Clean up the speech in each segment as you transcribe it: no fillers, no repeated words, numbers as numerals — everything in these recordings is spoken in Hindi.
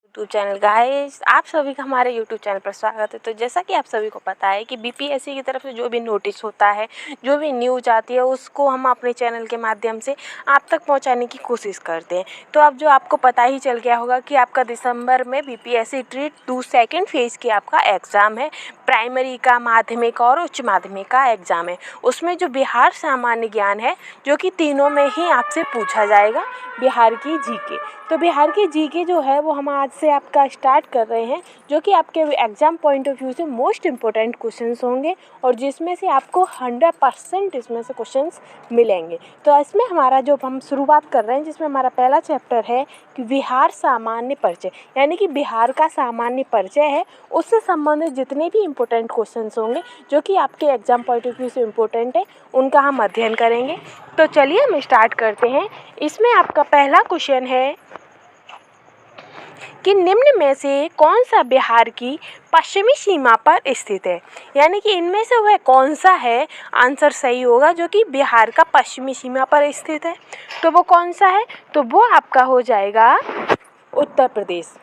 यूट्यूब चैनल गाइस, आप सभी का हमारे यूट्यूब चैनल पर स्वागत है। तो जैसा कि आप सभी को पता है कि बीपीएससी की तरफ से जो भी नोटिस होता है, जो भी न्यूज़ आती है, उसको हम अपने चैनल के माध्यम से आप तक पहुंचाने की कोशिश करते हैं। तो अब जो आपको पता ही चल गया होगा कि आपका दिसंबर में बीपीएससी ट्रीट 2 सेकेंड फेज़ की आपका एग्ज़ाम है। प्राइमरी का, माध्यमिक और उच्च माध्यमिक का एग्ज़ाम है। उसमें जो बिहार सामान्य ज्ञान है, जो कि तीनों में ही आपसे पूछा जाएगा, बिहार की जीके। तो बिहार की जीके जो है वो हम आज से आपका स्टार्ट कर रहे हैं, जो कि आपके एग्ज़ाम पॉइंट ऑफ व्यू से मोस्ट इम्पोर्टेंट क्वेश्चंस होंगे और जिसमें से आपको 100% इसमें से क्वेश्चंस मिलेंगे। तो इसमें हमारा जो हम शुरुआत कर रहे हैं, जिसमें हमारा पहला चैप्टर है कि बिहार सामान्य परिचय, यानी कि बिहार का सामान्य परिचय है, उससे संबंधित जितने भी इम्पोर्टेंट क्वेश्चंस होंगे जो कि आपके एग्ज़ाम पॉइंट ऑफ व्यू से इम्पोर्टेंट है, उनका हम अध्ययन करेंगे। तो चलिए हम स्टार्ट करते हैं। इसमें आपका पहला क्वेश्चन है कि निम्न में से कौन सा बिहार की पश्चिमी सीमा पर स्थित है, यानी कि इनमें से वह कौन सा है, आंसर सही होगा, जो कि बिहार का पश्चिमी सीमा पर स्थित है। तो वो कौन सा है? तो वो आपका हो जाएगा उत्तर प्रदेश।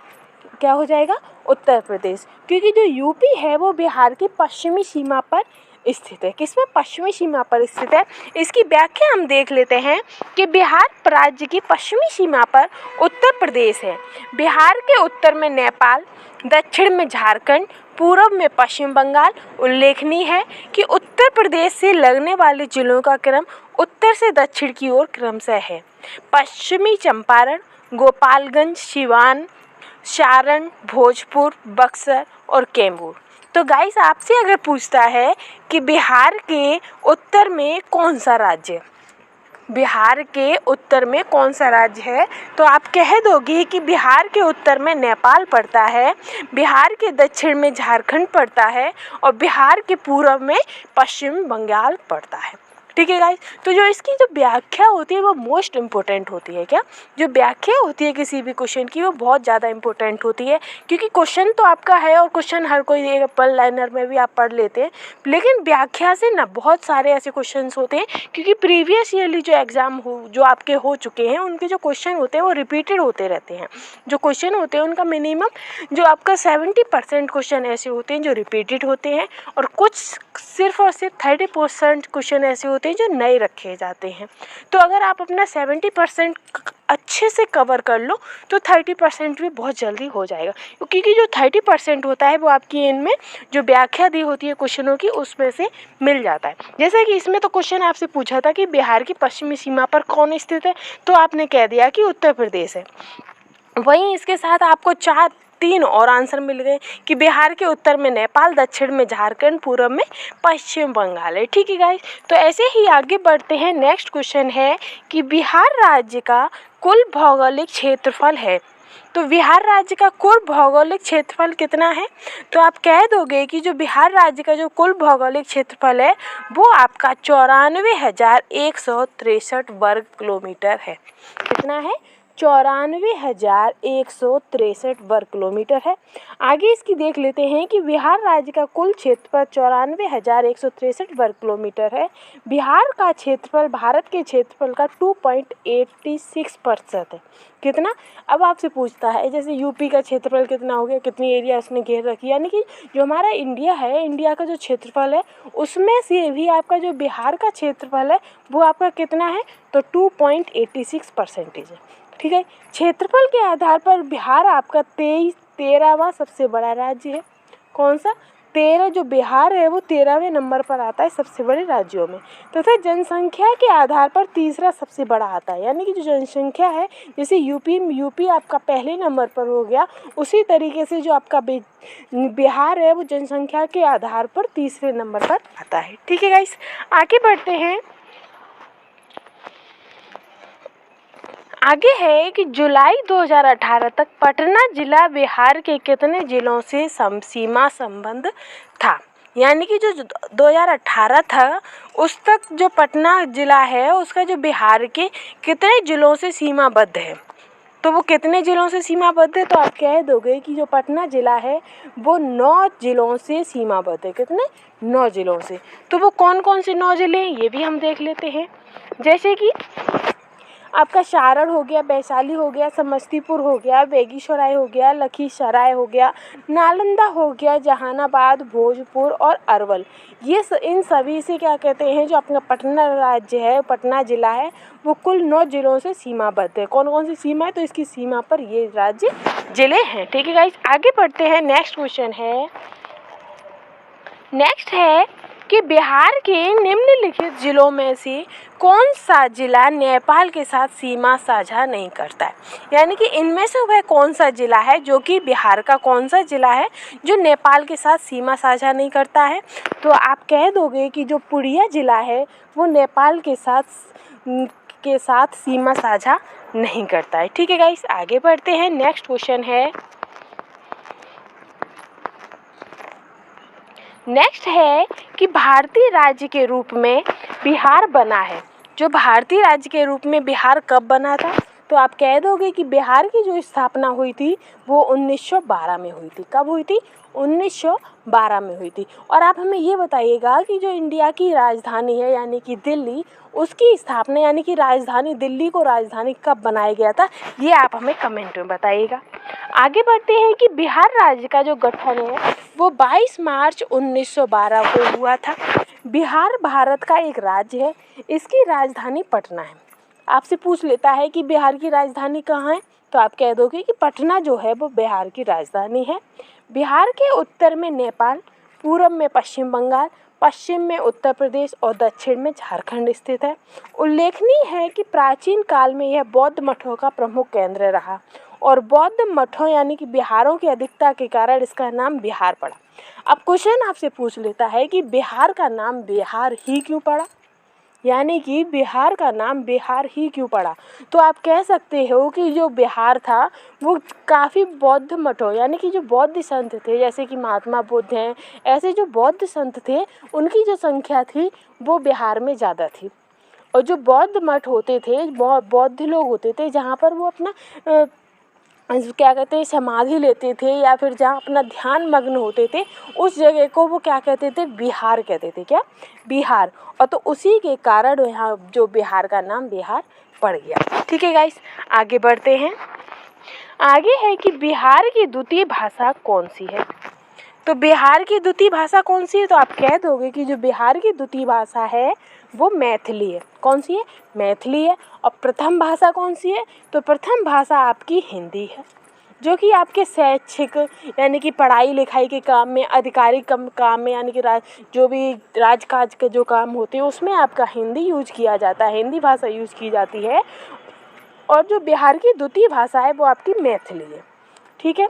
क्या हो जाएगा? उत्तर प्रदेश, क्योंकि जो यूपी है वो बिहार की पश्चिमी सीमा पर स्थित है। किसमें? पश्चिमी सीमा पर स्थित है। इसकी व्याख्या हम देख लेते हैं कि बिहार राज्य की पश्चिमी सीमा पर उत्तर प्रदेश है। बिहार के उत्तर में नेपाल, दक्षिण में झारखंड, पूर्व में पश्चिम बंगाल। उल्लेखनीय है कि उत्तर प्रदेश से लगने वाले जिलों का क्रम उत्तर से दक्षिण की ओर क्रमशः है। पश्चिमी चंपारण, गोपालगंज, सिवान, सारण, भोजपुर, बक्सर और कैमूर। तो गाइस, आपसे अगर पूछता है कि बिहार के उत्तर में कौन सा राज्य है, बिहार के उत्तर में कौन सा राज्य है, तो आप कह दोगे कि बिहार के उत्तर में नेपाल पड़ता है, बिहार के दक्षिण में झारखंड पड़ता है और बिहार के पूर्व में पश्चिम बंगाल पड़ता है। ठीक है गाइस, तो जो इसकी जो व्याख्या होती है वो मोस्ट इम्पोर्टेंट होती है। क्या जो व्याख्या होती है किसी भी क्वेश्चन की, वो बहुत ज़्यादा इम्पोर्टेंट होती है, क्योंकि क्वेश्चन तो आपका है और क्वेश्चन हर कोई एक वन लाइनर में भी आप पढ़ लेते हैं, लेकिन व्याख्या से ना बहुत सारे ऐसे क्वेश्चन होते हैं, क्योंकि प्रीवियस ईयरली जो एग्ज़ाम जो आपके हो चुके हैं, उनके जो क्वेश्चन होते हैं वो रिपीटेड होते रहते हैं। जो क्वेश्चन होते हैं उनका मिनिमम जो आपका 70% क्वेश्चन ऐसे होते हैं जो रिपीटेड होते हैं, और कुछ सिर्फ और सिर्फ 30% क्वेश्चन ऐसे होते हैं जो नए रखे जाते हैं। तो अगर आप अपना 70% अच्छे से कवर कर लो तो 30% भी बहुत जल्दी हो जाएगा, क्योंकि जो 30% होता है वो आपकी इनमें जो व्याख्या दी होती है क्वेश्चनों की, उसमें से मिल जाता है। जैसे कि इसमें तो क्वेश्चन आपसे पूछा था कि बिहार की पश्चिमी सीमा पर कौन स्थित है, तो आपने कह दिया कि उत्तर प्रदेश है। वहीं इसके साथ आपको 3 और आंसर मिल गए कि बिहार के उत्तर में नेपाल, दक्षिण में झारखंड, पूर्व में पश्चिम बंगाल है। ठीक है गाइस, तो ऐसे ही आगे बढ़ते हैं। नेक्स्ट क्वेश्चन है कि बिहार राज्य का कुल भौगोलिक क्षेत्रफल है। तो बिहार राज्य का कुल भौगोलिक क्षेत्रफल कितना है? तो आप कह दोगे कि जो बिहार राज्य का जो कुल भौगोलिक क्षेत्रफल है वो आपका 94,163 वर्ग किलोमीटर है। कितना है? 94,163 वर्ग किलोमीटर है। आगे इसकी देख लेते हैं कि बिहार राज्य का कुल क्षेत्रफल 94,163 वर्ग किलोमीटर है। बिहार का क्षेत्रफल भारत के क्षेत्रफल का 2.86% है। कितना? अब आपसे पूछता है जैसे यूपी का क्षेत्रफल कितना हो गया, कितनी एरिया इसने घेर रखी, यानी कि जो हमारा इंडिया है, इंडिया का जो क्षेत्रफल है उसमें से भी आपका जो बिहार का क्षेत्रफल है वो आपका कितना है, तो 2.86% है। ठीक है, क्षेत्रफल के आधार पर बिहार आपका 13वां सबसे बड़ा राज्य है। कौन सा? 13 जो बिहार है वो 13वें नंबर पर आता है सबसे बड़े राज्यों में, तथा जनसंख्या के आधार पर तीसरा सबसे बड़ा आता है। यानी कि जो जनसंख्या है, जैसे यूपी आपका पहले नंबर पर हो गया, उसी तरीके से जो आपका बिहार है वो जनसंख्या के आधार पर तीसरे नंबर पर आता है। ठीक है गाइस, आगे बढ़ते हैं। आगे है कि जुलाई 2018 तक पटना जिला बिहार के कितने जिलों से सीमा संबंध था, यानी कि जो 2018 था उस तक जो पटना जिला है उसका जो बिहार के कितने जिलों से सीमाबद्ध है। तो वो कितने जिलों से सीमाबद्ध है? तो आप कह दोगे कि जो पटना जिला है वो 9 जिलों से सीमाबद्ध है। कितने? 9 जिलों से। तो वो कौन कौन से 9 जिले हैं ये भी हम देख लेते हैं। जैसे कि आपका सारण हो गया, वैशाली हो गया, समस्तीपुर हो गया, बेगूसराय हो गया, लखीसराय हो गया, नालंदा हो गया, जहानाबाद, भोजपुर और अरवल। ये इन सभी से क्या कहते हैं, जो अपना पटना राज्य है, पटना ज़िला है, वो कुल 9 ज़िलों से सीमाबद्ध है। कौन कौन सी सीमा है, तो इसकी सीमा पर ये राज्य ज़िले हैं। ठीक है गाइस, आगे बढ़ते हैं। नेक्स्ट क्वेश्चन है, नेक्स्ट है कि बिहार के निम्नलिखित जिलों में से कौन सा जिला नेपाल के साथ सीमा साझा नहीं करता है। यानी कि इनमें से वह कौन सा जिला है, जो कि बिहार का कौन सा जिला है जो नेपाल के साथ सीमा साझा नहीं करता है। तो आप कह दोगे कि जो पूर्णिया जिला है वो नेपाल के साथ सीमा साझा नहीं करता है। ठीक है गाइस, आगे बढ़ते हैं। नेक्स्ट क्वेश्चन है, नेक्स्ट है कि भारतीय राज्य के रूप में बिहार बना है। जो भारतीय राज्य के रूप में बिहार कब बना था, तो आप कह दोगे कि बिहार की जो स्थापना हुई थी वो 1912 में हुई थी। कब हुई थी? 1912 में हुई थी। और आप हमें ये बताइएगा कि जो इंडिया की राजधानी है यानी कि दिल्ली, उसकी स्थापना यानी कि राजधानी दिल्ली को राजधानी कब बनाया गया था, ये आप हमें कमेंट में बताइएगा। आगे बढ़ते हैं कि बिहार राज्य का जो गठन है वो 22 मार्च 1912 को हुआ था। बिहार भारत का एक राज्य है, इसकी राजधानी पटना है। आपसे पूछ लेता है कि बिहार की राजधानी कहाँ है, तो आप कह दोगे कि पटना जो है वो बिहार की राजधानी है। बिहार के उत्तर में नेपाल, पूर्व में पश्चिम बंगाल, पश्चिम में उत्तर प्रदेश और दक्षिण में झारखंड स्थित है। उल्लेखनीय है कि प्राचीन काल में यह बौद्ध मठों का प्रमुख केंद्र रहा और बौद्ध मठों यानी कि बिहारों की अधिकता के कारण इसका नाम बिहार पड़ा। अब क्वेश्चन आपसे पूछ लेता है कि बिहार का नाम बिहार ही क्यों पड़ा, यानी कि बिहार का नाम बिहार ही क्यों पड़ा। तो आप कह सकते हो कि जो बिहार था वो काफ़ी बौद्ध मठों यानी कि जो बौद्ध संत थे, जैसे कि महात्मा बुद्ध हैं, ऐसे जो बौद्ध संत थे उनकी जो संख्या थी वो बिहार में ज़्यादा थी। और जो बौद्ध मठ होते थे, बौद्ध लोग होते थे, जहाँ पर वो अपना क्या कहते हैं समाधि लेते थे या फिर जहाँ अपना ध्यान मग्न होते थे, उस जगह को वो क्या कहते थे, बिहार कहते थे। क्या? बिहार। और तो उसी के कारण यहाँ जो बिहार का नाम बिहार पड़ गया। ठीक है गाइस, आगे बढ़ते हैं। आगे है कि बिहार की द्वितीय भाषा कौन सी है। तो बिहार की द्वितीय भाषा कौन सी है, तो आप कह दोगे कि जो बिहार की द्वितीय भाषा है वो मैथिली है। कौन सी है? मैथिली है। और प्रथम भाषा कौन सी है, तो प्रथम भाषा आपकी हिंदी है, जो कि आपके शैक्षिक यानी कि पढ़ाई लिखाई के काम में, आधिकारिक काम में यानी कि जो भी राजकाज के जो काम होते हैं उसमें आपका हिंदी यूज किया जाता है, हिंदी भाषा यूज की जाती है। और जो बिहार की द्वितीय भाषा है वो आपकी मैथिली है। ठीक है,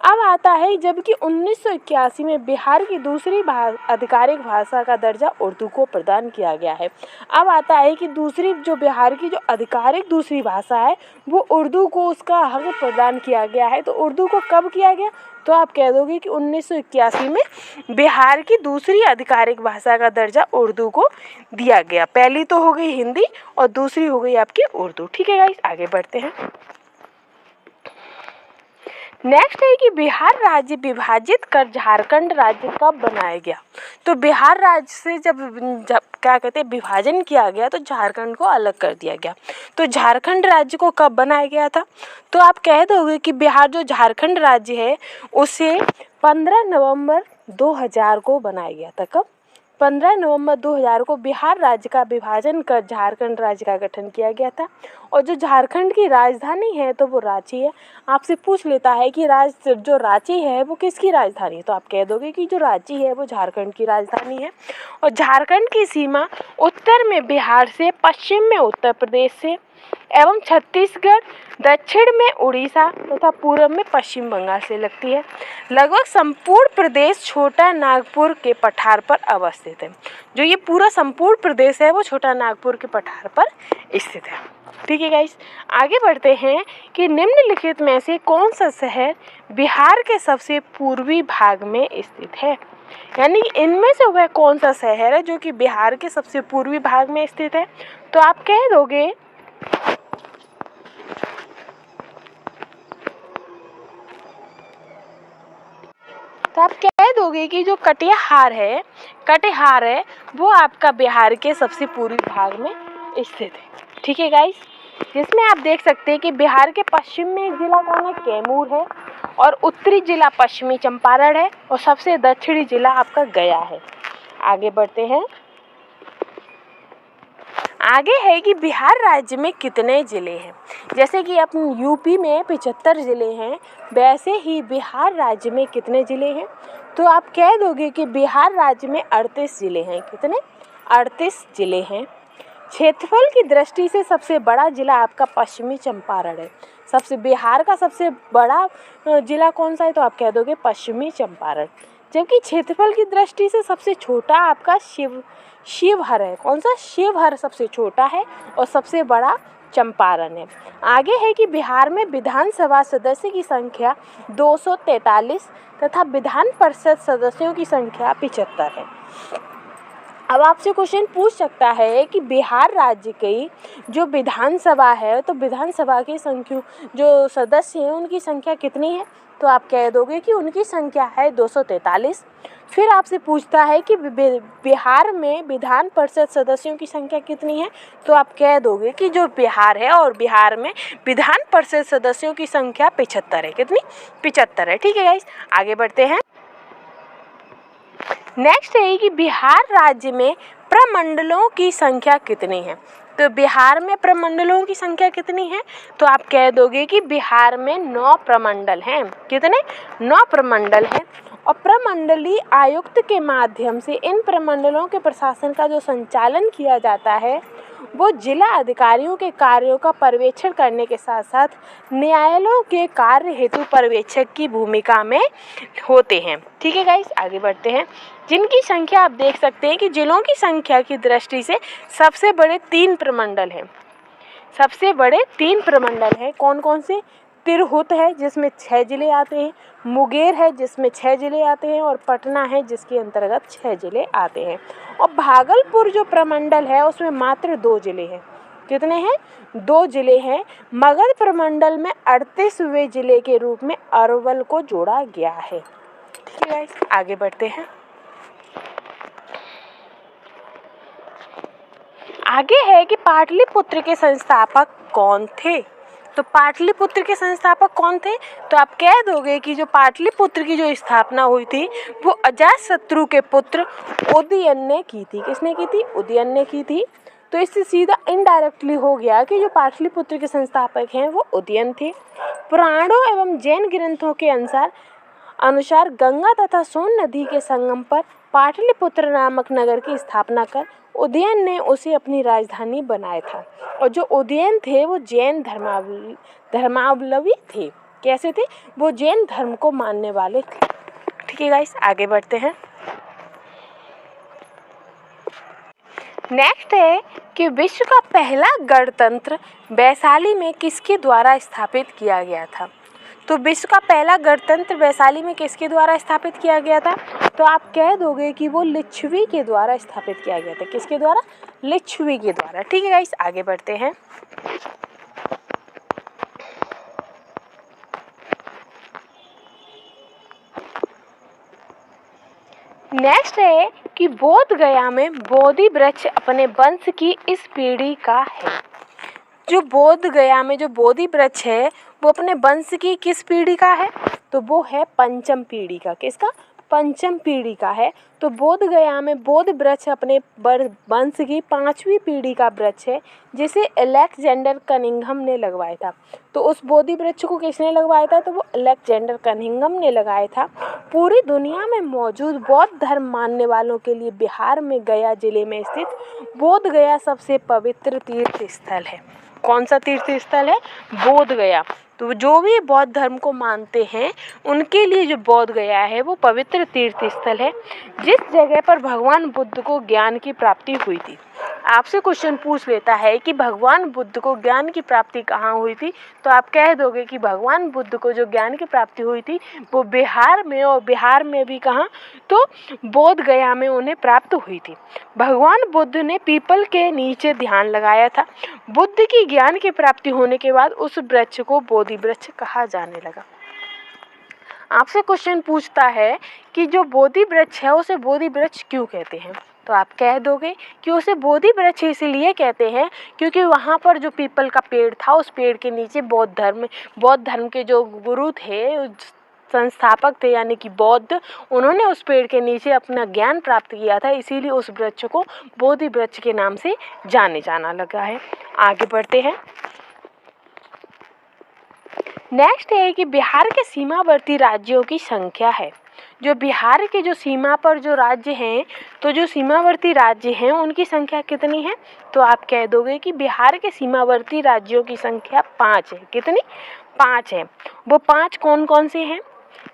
अब आता है जबकि 1981 में बिहार की दूसरी आधिकारिक भाषा का दर्जा उर्दू को प्रदान किया गया है। अब आता है कि दूसरी जो बिहार की जो आधिकारिक दूसरी भाषा है वो उर्दू को उसका हक प्रदान किया गया है। तो उर्दू को कब किया गया, तो आप कह दोगे कि 1981 में बिहार की दूसरी आधिकारिक भाषा का दर्जा उर्दू को दिया गया। पहली तो हो गई हिंदी और दूसरी हो गई आपकी उर्दू। ठीक है गाइस, आगे बढ़ते हैं। नेक्स्ट है कि बिहार राज्य विभाजित कर झारखंड राज्य कब बनाया गया। तो बिहार राज्य से जब क्या कहते हैं विभाजन किया गया तो झारखंड को अलग कर दिया गया। तो झारखंड राज्य को कब बनाया गया था, तो आप कह दोगे कि बिहार जो झारखंड राज्य है उसे 15 नवंबर 2000 को बनाया गया था। कब? 15 नवंबर 2000 को बिहार राज्य का विभाजन कर झारखंड राज्य का गठन किया गया था। और जो झारखंड की राजधानी है तो वो रांची है। आपसे पूछ लेता है कि जो रांची है वो किसकी राजधानी है, तो आप कह दोगे कि जो रांची है वो झारखंड की राजधानी है। और झारखंड की सीमा उत्तर में बिहार से, पश्चिम में उत्तर प्रदेश से एवं छत्तीसगढ़, दक्षिण में उड़ीसा तथा पूर्व में पश्चिम बंगाल से लगती है। लगभग संपूर्ण प्रदेश छोटा नागपुर के पठार पर अवस्थित है। जो ये पूरा संपूर्ण प्रदेश है वो छोटा नागपुर के पठार पर स्थित है। ठीक है गाइस, आगे बढ़ते हैं कि निम्नलिखित में से कौन सा शहर बिहार के सबसे पूर्वी भाग में स्थित है। यानी इनमें से वह कौन सा शहर है जो कि बिहार के सबसे पूर्वी भाग में स्थित है, तो आप कह दोगे कि जो कटिहार है वो आपका बिहार के सबसे पूर्वी भाग में स्थित है। ठीक है गाइस, जिसमें आप देख सकते हैं कि बिहार के पश्चिम में एक जिला कौन है, कैमूर है, और उत्तरी जिला पश्चिमी चंपारण है, और सबसे दक्षिणी जिला आपका गया है। आगे बढ़ते हैं। आगे है कि बिहार राज्य में कितने ज़िले हैं। जैसे कि अपने यूपी में 75 ज़िले हैं, वैसे ही बिहार राज्य में कितने ज़िले हैं। तो आप कह दोगे कि बिहार राज्य में 38 ज़िले हैं। कितने? 38 ज़िले हैं। क्षेत्रफल की दृष्टि से सबसे बड़ा जिला आपका पश्चिमी चंपारण है। बिहार का सबसे बड़ा जिला कौन सा है, तो आप कह दोगे पश्चिमी चंपारण। जबकि क्षेत्रफल की दृष्टि से सबसे छोटा आपका शिवहर है। कौन सा? शिवहर सबसे छोटा है और सबसे बड़ा चंपारण है। आगे है कि बिहार में विधानसभा सदस्य की संख्या 243 तथा विधान परिषद सदस्यों की संख्या 75 है। अब आपसे क्वेश्चन पूछ सकता है कि बिहार राज्य की जो विधानसभा है, तो विधानसभा की संख्या जो सदस्य हैं उनकी संख्या कितनी है, तो आप कह दोगे कि उनकी संख्या है 243। फिर आपसे पूछता है कि बिहार में विधान परिषद सदस्यों की संख्या कितनी है, तो आप कह दोगे कि जो बिहार है और बिहार में विधान परिषद सदस्यों की संख्या 75 है। कितनी? 75 है। ठीक है गाइस, आगे बढ़ते हैं। नेक्स्ट है कि बिहार राज्य में प्रमंडलों की संख्या कितनी है। तो बिहार में प्रमंडलों की संख्या कितनी है, तो आप कह दोगे कि बिहार में 9 प्रमंडल हैं। कितने? 9 प्रमंडल हैं। और प्रमंडलीय आयुक्त के माध्यम से इन प्रमंडलों के प्रशासन का जो संचालन किया जाता है वो जिला अधिकारियों के कार्यों का पर्यवेक्षण करने के साथ साथ न्यायालयों के कार्य हेतु पर्यवेक्षक की भूमिका में होते हैं। ठीक है गाइस, आगे बढ़ते हैं। जिनकी संख्या आप देख सकते हैं कि जिलों की संख्या की दृष्टि से सबसे बड़े 3 प्रमंडल हैं। सबसे बड़े 3 प्रमंडल हैं। कौन कौन से? तिरहुत है जिसमें 6 जिले आते हैं, मुंगेर है जिसमें 6 जिले आते हैं, और पटना है जिसके अंतर्गत 6 जिले आते हैं। और भागलपुर जो प्रमंडल है उसमें मात्र 2 जिले हैं। कितने हैं? 2 जिले हैं। मगध प्रमंडल में 38वें जिले के रूप में अरवल को जोड़ा गया है। ठीक है गाइस, आगे बढ़ते हैं। आगे है कि पाटलिपुत्र के संस्थापक कौन थे। तो पाटलिपुत्र के संस्थापक कौन थे, तो आप कह दोगे कि जो पाटलिपुत्र की जो स्थापना हुई थी वो अजातशत्रु के पुत्र उदयन ने की थी। किसने की थी? उदयन ने की थी। तो इससे सीधा इनडायरेक्टली हो गया कि जो पाटलिपुत्र के संस्थापक हैं वो उदयन थे। पुराणों एवं जैन ग्रंथों के अनुसार गंगा तथा सोन नदी के संगम पर पाटलिपुत्र नामक नगर की स्थापना कर उदयन ने उसे अपनी राजधानी बनाया था। और जो उदयन थे वो जैन धर्मावलंबी थे। कैसे थे? वो जैन धर्म को मानने वाले थे। ठीक है गाइस, आगे बढ़ते हैं। नेक्स्ट है कि विश्व का पहला गणतंत्र वैशाली में किसके द्वारा स्थापित किया गया था। तो विश्व का पहला गणतंत्र वैशाली में किसके द्वारा स्थापित किया गया था, तो आप कह दोगे कि वो लिच्छवी के द्वारा स्थापित किया गया था। किसके द्वारा? लिच्छवी के द्वारा। ठीक है गाइस, आगे बढ़ते हैं। नेक्स्ट है कि बोध गया में बोधि वृक्ष अपने वंश की इस पीढ़ी का है। जो बोध गया में जो बोधि वृक्ष है वो अपने वंश की किस पीढ़ी का है, तो वो है पंचम पीढ़ी का। किसका? पंचम पीढ़ी का है। तो बोध गया में बोध वृक्ष अपने वंश की 5वीं पीढ़ी का वृक्ष है, जिसे अलेक्जेंडर कनिंघम ने लगवाया था। तो उस बोधि वृक्ष को किसने लगवाया था, तो वो अलेक्जेंडर कनिंघम ने लगाया था। पूरी दुनिया में मौजूद बौद्ध धर्म मानने वालों के लिए बिहार में गया जिले में स्थित बोध गया सबसे पवित्र तीर्थ स्थल है। कौन सा तीर्थ स्थल है? बोध गया। तो जो भी बौद्ध धर्म को मानते हैं उनके लिए जो बोध गया है वो पवित्र तीर्थ स्थल है, जिस जगह पर भगवान बुद्ध को ज्ञान की प्राप्ति हुई थी। आपसे क्वेश्चन पूछ लेता है कि भगवान बुद्ध को ज्ञान की प्राप्ति कहाँ हुई थी, तो आप कह दोगे कि भगवान बुद्ध को जो ज्ञान की प्राप्ति हुई थी वो बिहार में, और बिहार में भी कहाँ, तो बोध गया में उन्हें प्राप्त हुई थी। भगवान बुद्ध ने पीपल के नीचे ध्यान लगाया था। बुद्ध की ज्ञान की प्राप्ति होने के बाद उस वृक्ष को बोधि वृक्ष कहा जाने लगा। आपसे क्वेश्चन पूछता है कि जो बोधि वृक्ष है उसे बोधि वृक्ष क्यों कहते हैं, तो आप कह दोगे कि उसे बोधि वृक्ष इसलिए कहते हैं क्योंकि वहाँ पर जो पीपल का पेड़ था, उस पेड़ के नीचे बौद्ध धर्म के जो गुरु थे, संस्थापक थे यानी कि बौद्ध, उन्होंने उस पेड़ के नीचे अपना ज्ञान प्राप्त किया था, इसीलिए उस वृक्ष को बोधि वृक्ष के नाम से जाना लगा है। आगे बढ़ते हैं। नेक्स्ट है कि बिहार के सीमावर्ती राज्यों की संख्या है। जो बिहार के जो सीमा पर जो राज्य हैं, तो जो सीमावर्ती राज्य हैं उनकी संख्या कितनी है? तो आप कह दोगे कि बिहार के सीमावर्ती राज्यों की संख्या 5 है। कितनी? 5 है। वो 5 कौन कौन से हैं?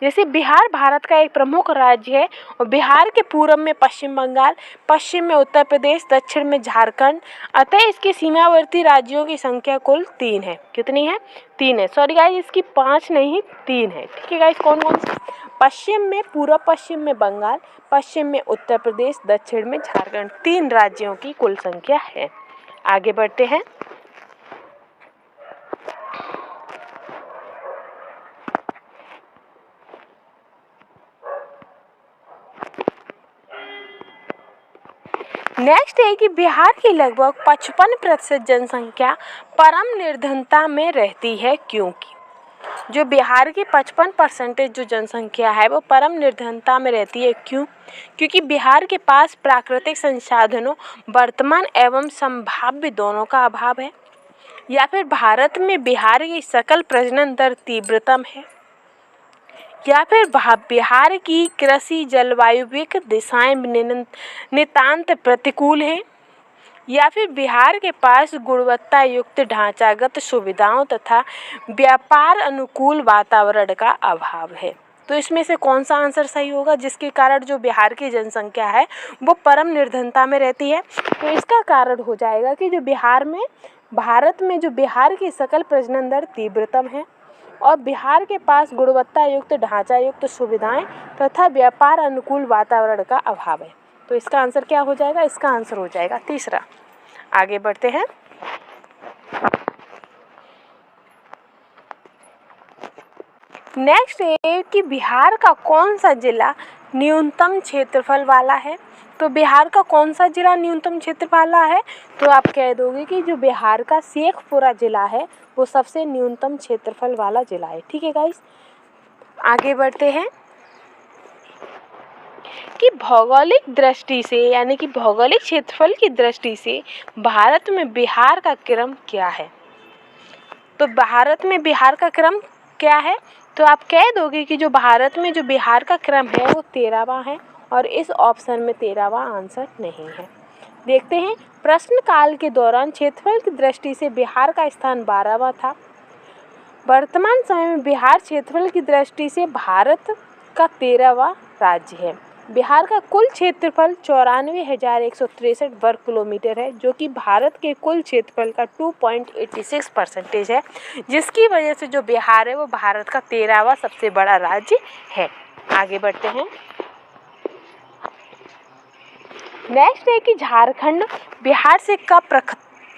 जैसे बिहार भारत का एक प्रमुख राज्य है और बिहार के पूर्व में पश्चिम बंगाल, पश्चिम में उत्तर प्रदेश, दक्षिण में झारखंड, अतः इसके सीमावर्ती राज्यों की संख्या कुल 3 है। कितनी है? 3 है। सॉरी गाइस, इसकी 5 नहीं 3 है। ठीक है गाइस, कौन कौन से? पश्चिम में, पूर्व पश्चिम में बंगाल, पश्चिम में उत्तर प्रदेश, दक्षिण में झारखंड, 3 राज्यों की कुल संख्या है। आगे बढ़ते हैं। नेक्स्ट है कि बिहार की लगभग 55% जनसंख्या परम निर्धनता में रहती है, क्योंकि जो बिहार की 55% जो जनसंख्या है वो परम निर्धनता में रहती है। क्यों? क्योंकि बिहार के पास प्राकृतिक संसाधनों वर्तमान एवं संभाव्य दोनों का अभाव है, या फिर भारत में बिहार की सकल प्रजनन दर तीव्रतम है, या फिर बिहार की कृषि जलवायुविक दिशाएं नितांत प्रतिकूल हैं, या फिर बिहार के पास गुणवत्ता युक्त ढांचागत सुविधाओं तथा व्यापार अनुकूल वातावरण का अभाव है। तो इसमें से कौन सा आंसर सही होगा जिसके कारण जो बिहार की जनसंख्या है वो परम निर्धनता में रहती है? तो इसका कारण हो जाएगा कि जो भारत में जो बिहार की सकल प्रजनन दर तीव्रतम है और बिहार के पास गुणवत्ता युक्त ढांचा युक्त सुविधाएं तथा व्यापार अनुकूल वातावरण का अभाव है। तो इसका आंसर क्या हो जाएगा? इसका आंसर हो जाएगा तीसरा। आगे बढ़ते हैं। नेक्स्ट है कि बिहार का कौन सा जिला न्यूनतम क्षेत्रफल वाला है? तो बिहार का कौन सा जिला न्यूनतम क्षेत्रफल वाला है? तो आप कह दोगे कि जो बिहार का शेखपुरा जिला है वो सबसे न्यूनतम क्षेत्रफल वाला जिला है। ठीक है गाइस, आगे बढ़ते हैं कि भौगोलिक दृष्टि से यानी कि भौगोलिक क्षेत्रफल की दृष्टि से भारत में बिहार का क्रम क्या है? तो भारत में बिहार का क्रम क्या है? तो आप कह दोगे कि जो भारत में जो बिहार का क्रम है वो 13वां है और इस ऑप्शन में 13वां आंसर नहीं है। देखते हैं, प्रश्न काल के दौरान क्षेत्रफल की दृष्टि से बिहार का स्थान 12वां था। वर्तमान समय में बिहार क्षेत्रफल की दृष्टि से भारत का 13वां राज्य है। बिहार का कुल क्षेत्रफल 94,163 वर्ग किलोमीटर है, जो कि भारत के कुल क्षेत्रफल का 2.86% है, जिसकी वजह से जो बिहार है वो भारत का 13वां सबसे बड़ा राज्य है। आगे बढ़ते हैं। नेक्स्ट है कि झारखंड बिहार से कब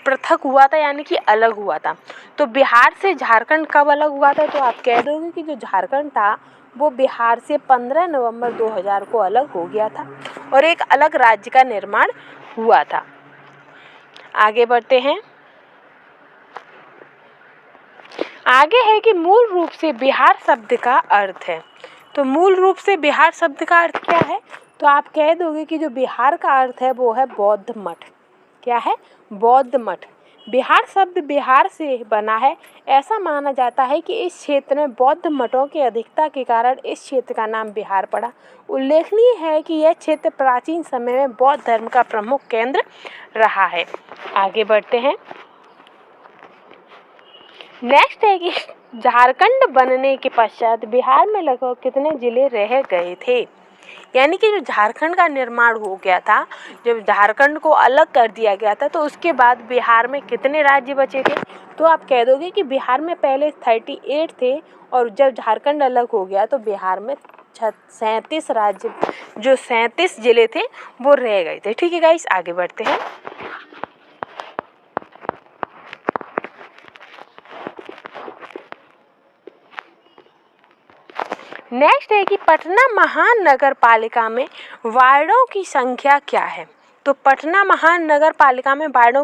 पृथक हुआ था यानी कि अलग हुआ था? तो बिहार से झारखंड कब अलग हुआ था? तो आप कह दोगे कि जो झारखंड था वो बिहार से 15 नवंबर 2000 को अलग हो गया था और एक अलग राज्य का निर्माण हुआ था। आगे बढ़ते हैं। आगे है कि मूल रूप से बिहार शब्द का अर्थ है। तो मूल रूप से बिहार शब्द का अर्थ क्या है? तो आप कह दोगे कि जो बिहार का अर्थ है वो है बौद्ध मठ। क्या है? बौद्ध मठ। बिहार शब्द बिहार से बना है। ऐसा माना जाता है कि इस क्षेत्र में बौद्ध मठों की अधिकता के कारण इस क्षेत्र का नाम बिहार पड़ा। उल्लेखनीय है कि यह क्षेत्र प्राचीन समय में बौद्ध धर्म का प्रमुख केंद्र रहा है। आगे बढ़ते हैं। नेक्स्ट है कि झारखंड बनने के पश्चात बिहार में लगभग कितने जिले रह गए थे? यानी कि जो झारखंड का निर्माण हो गया था, जब झारखंड को अलग कर दिया गया था तो उसके बाद बिहार में कितने राज्य बचे थे? तो आप कह दोगे कि बिहार में पहले 38 थे और जब झारखंड अलग हो गया तो बिहार में 37 राज्य, जो 37 जिले थे वो रह गए थे। ठीक है गाइस, आगे बढ़ते हैं। नेक्स्ट है कि पटना महानगर पालिका में वार्डों की संख्या क्या है? तो पटना महानगर पालिका में बाड़ों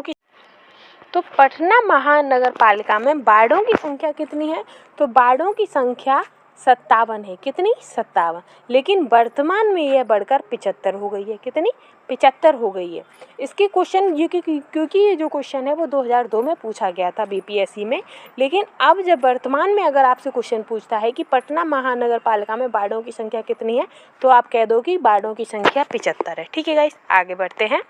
की संख्या कितनी है? तो बाड़ों की संख्या 57 है। कितनी? 57। लेकिन वर्तमान में यह बढ़कर 75 हो गई है। कितनी? 75 हो गई है। इसके क्वेश्चन क्योंकि ये जो क्वेश्चन है वो 2002 में पूछा गया था बीपीएससी में। लेकिन अब जब वर्तमान में अगर आपसे क्वेश्चन पूछता है कि पटना महानगर पालिका में बाड़ों की संख्या कितनी है, तो आप कह दो कि बाड़ों की संख्या 75 है। ठीक है गाइस, आगे बढ़ते हैं।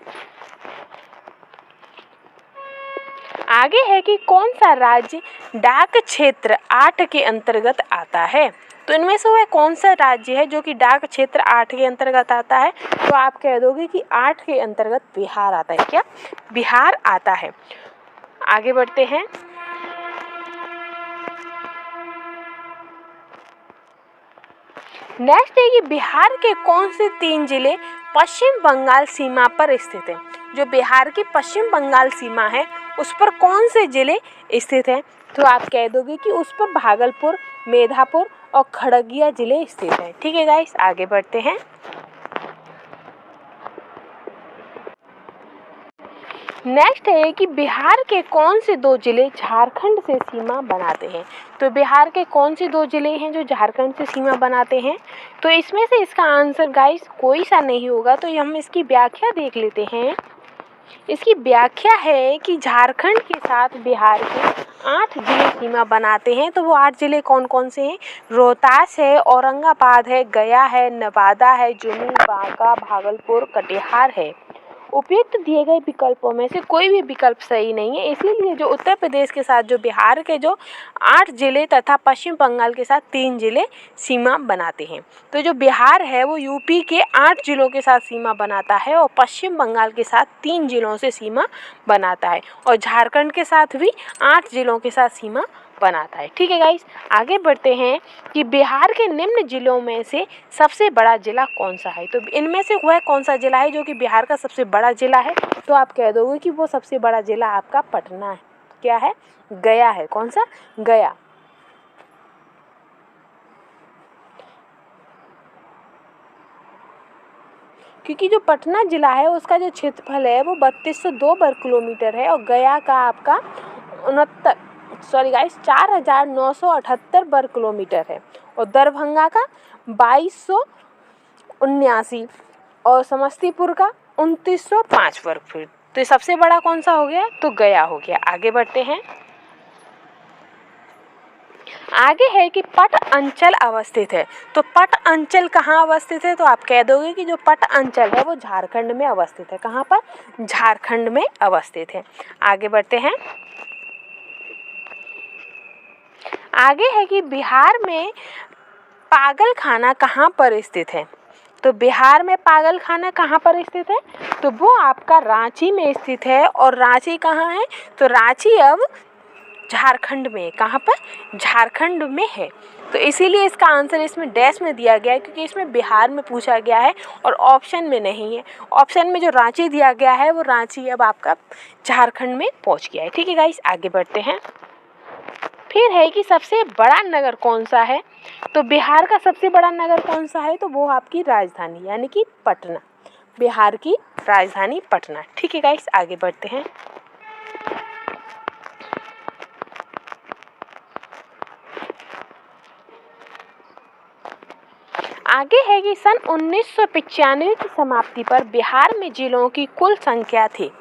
आगे है कि कौन सा राज्य डाक क्षेत्र 8 के अंतर्गत आता है? तो इनमें से वह कौन सा राज्य है जो कि डाक क्षेत्र 8 के अंतर्गत आता है? तो आप कह दोगे कि 8 के अंतर्गत बिहार आता है। क्या? बिहार आता है। आगे बढ़ते हैं। नेक्स्ट है कि बिहार के कौन से 3 जिले पश्चिम बंगाल सीमा पर स्थित हैं? जो बिहार की पश्चिम बंगाल सीमा है उस पर कौन से जिले स्थित हैं? तो आप कह दोगे कि उस पर भागलपुर, मेधापुर और खगड़िया जिले स्थित हैं। ठीक है गाइस, आगे बढ़ते हैं। नेक्स्ट है कि बिहार के कौन से 2 जिले झारखंड से सीमा बनाते हैं? तो बिहार के कौन से 2 जिले हैं जो झारखंड से सीमा बनाते हैं? तो इसमें से इसका आंसर गाइस कोई सा नहीं होगा। तो हम इसकी व्याख्या देख लेते हैं। इसकी व्याख्या है कि झारखंड के साथ बिहार के 8 जिले सीमा बनाते हैं। तो वो 8 जिले कौन कौन से हैं? रोहतास है, औरंगाबाद है, गया है, नवादा है, जमुई, बांका, भागलपुर, कटिहार है। उपयुक्त दिए गए विकल्पों में से कोई भी विकल्प सही नहीं है। इसीलिए जो उत्तर प्रदेश के साथ जो बिहार के जो 8 जिले तथा पश्चिम बंगाल के साथ 3 जिले सीमा बनाते हैं। तो जो बिहार है वो यूपी के 8 जिलों के साथ सीमा बनाता है और पश्चिम बंगाल के साथ 3 जिलों से सीमा बनाता है और झारखंड के साथ भी 8 जिलों के साथ सीमा बनाता है। ठीक है गाइस, आगे बढ़ते हैं कि बिहार के निम्न जिलों में से सबसे बड़ा जिला कौन सा है? तो इनमें से वह कौन सा जिला है जो कि बिहार का सबसे बड़ा जिला है? तो आप कह दोगे कि वो सबसे बड़ा जिला आपका पटना है। क्या है? गया है। कौन सा? गया। क्योंकि जो पटना जिला है उसका जो क्षेत्रफल है वो 3202 वर्ग किलोमीटर है और गया का आपका 4978 वर्ग किलोमीटर है और दरभंगा का 2279 और समस्तीपुर का 2905 वर्ग फीट। तो ये सबसे बड़ा कौन सा हो गया? तो गया हो गया। आगे बढ़ते हैं। आगे है कि पट अंचल अवस्थित है। तो पट अंचल कहाँ अवस्थित है? तो आप कह दोगे कि जो पट अंचल है वो झारखंड में अवस्थित है। कहाँ पर? झारखंड में अवस्थित है। आगे बढ़ते हैं। आगे है कि बिहार में पागलखाना कहाँ पर स्थित है? तो बिहार में पागलखाना कहाँ पर स्थित है? तो वो आपका रांची में स्थित है और रांची कहाँ है? तो रांची अब झारखंड में। कहाँ पर? झारखंड में है। तो इसीलिए इसका आंसर इसमें डैश में दिया गया है क्योंकि इसमें बिहार में पूछा गया है और ऑप्शन में नहीं है। ऑप्शन में जो रांची दिया गया है वो रांची अब आपका झारखंड में पहुँच गया है। ठीक है गाइस, आगे बढ़ते हैं। फिर है कि सबसे बड़ा नगर कौन सा है? तो बिहार का सबसे बड़ा नगर कौन सा है? तो वो आपकी राजधानी यानी कि पटना। बिहार की राजधानी पटना। ठीक है गाइस, आगे बढ़ते हैं। आगे है कि सन 1995 की समाप्ति पर बिहार में जिलों की कुल संख्या थी।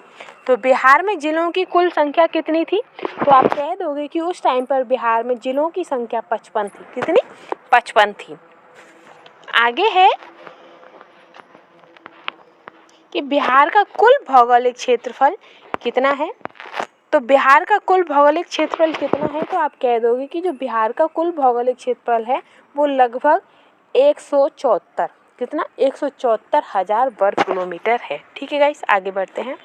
तो बिहार में जिलों की कुल संख्या कितनी थी? तो आप कह दोगे कि उस टाइम पर बिहार में जिलों की संख्या 55 थी। कितनी? 55 थी। आगे है कि बिहार का कुल भौगोलिक क्षेत्रफल कितना है? तो बिहार का कुल भौगोलिक क्षेत्रफल कितना है? तो आप कह दोगे कि जो बिहार का कुल भौगोलिक क्षेत्रफल है वो लगभग 174। कितना? 174,000 वर्ग किलोमीटर है। ठीक है गाइस, आगे बढ़ते हैं।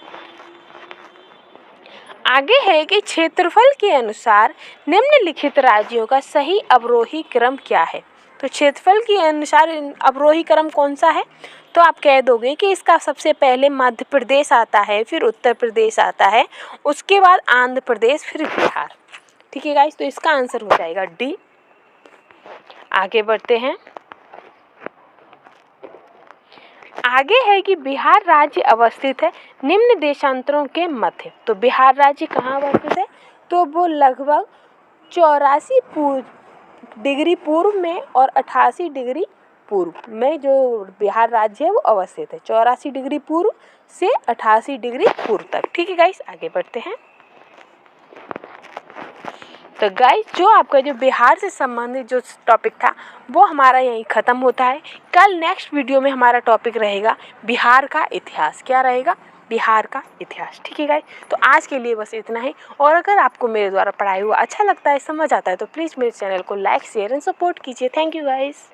आगे है कि क्षेत्रफल के अनुसार निम्नलिखित राज्यों का सही अवरोही क्रम क्या है? तो क्षेत्रफल के अनुसार अवरोही क्रम कौन सा है? तो आप कह दोगे कि इसका सबसे पहले मध्य प्रदेश आता है, फिर उत्तर प्रदेश आता है, उसके बाद आंध्र प्रदेश, फिर बिहार। ठीक है गाइस, तो इसका आंसर हो जाएगा डी। आगे बढ़ते हैं। आगे है कि बिहार राज्य अवस्थित है निम्न देशांतरों के मध्य। तो बिहार राज्य कहाँ अवस्थित है? तो वो लगभग 84 डिग्री पूर्व में और 88 डिग्री पूर्व में जो बिहार राज्य है वो अवस्थित है, 84 डिग्री पूर्व से 88 डिग्री पूर्व तक। ठीक है गाइस, आगे बढ़ते हैं। तो गाइस, जो आपका जो बिहार से संबंधित जो टॉपिक था वो हमारा यहीं ख़त्म होता है। कल नेक्स्ट वीडियो में हमारा टॉपिक रहेगा बिहार का इतिहास। क्या रहेगा? बिहार का इतिहास। ठीक है गाइस, तो आज के लिए बस इतना ही। और अगर आपको मेरे द्वारा पढ़ाई हुआ अच्छा लगता है, समझ आता है, तो प्लीज़ मेरे चैनल को लाइक, शेयर एंड सपोर्ट कीजिए। Thank you guys.